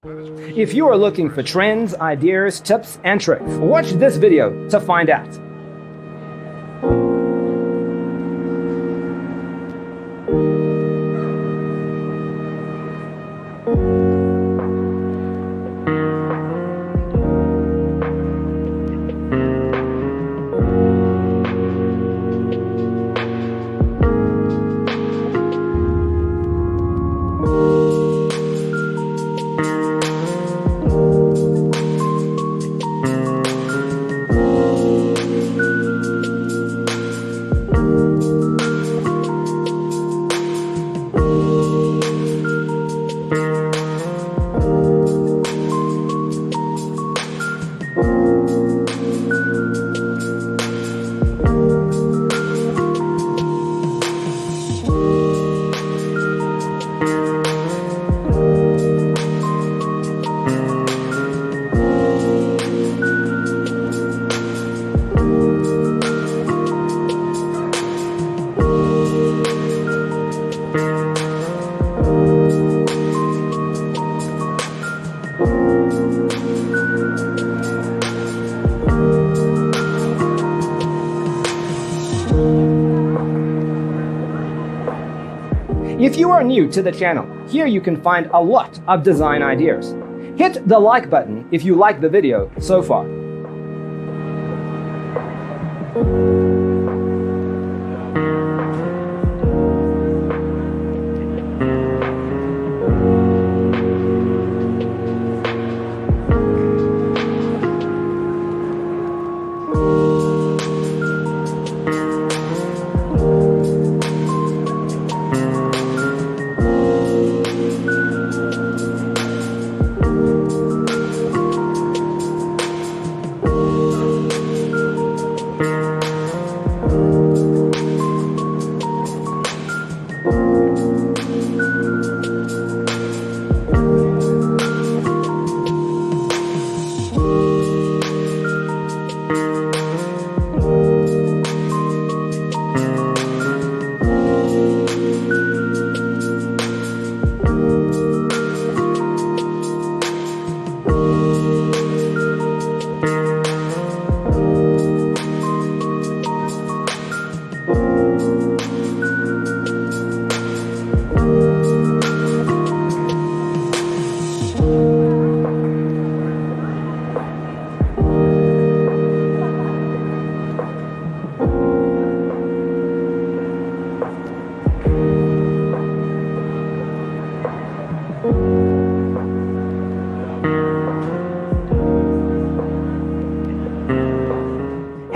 If you are looking for trends, ideas, tips, and tricks, watch this video to find out. If you are new to the channel, here you can find a lot of design ideas. Hit the like button if you like the video so far.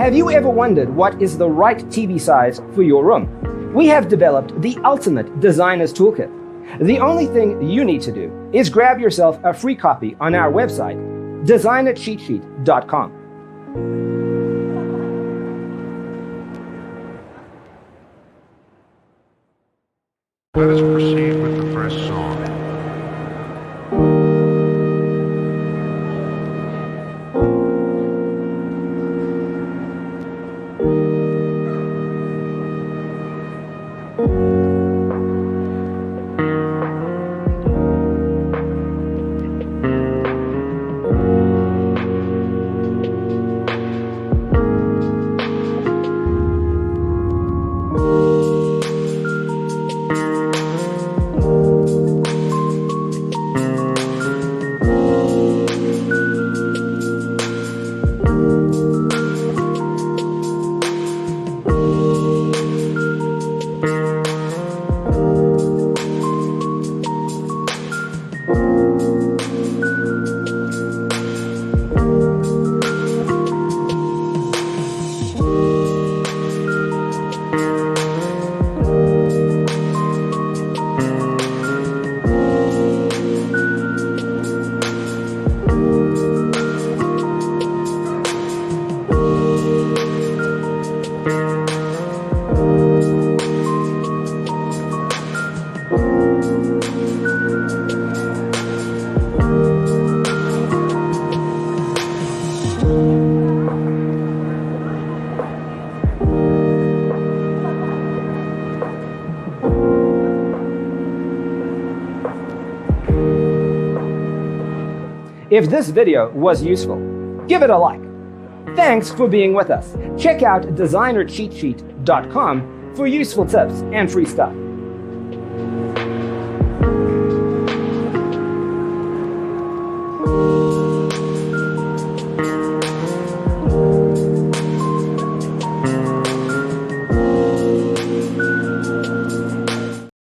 Have you ever wondered what is the right TV size for your room? We have developed the ultimate designer's toolkit. The only thing you need to do is grab yourself a free copy on our website, designercheatsheet.com. Let us proceed with the first song. If this video was useful, give it a like. Thanks for being with us. Check out designercheatsheet.com for useful tips and free stuff.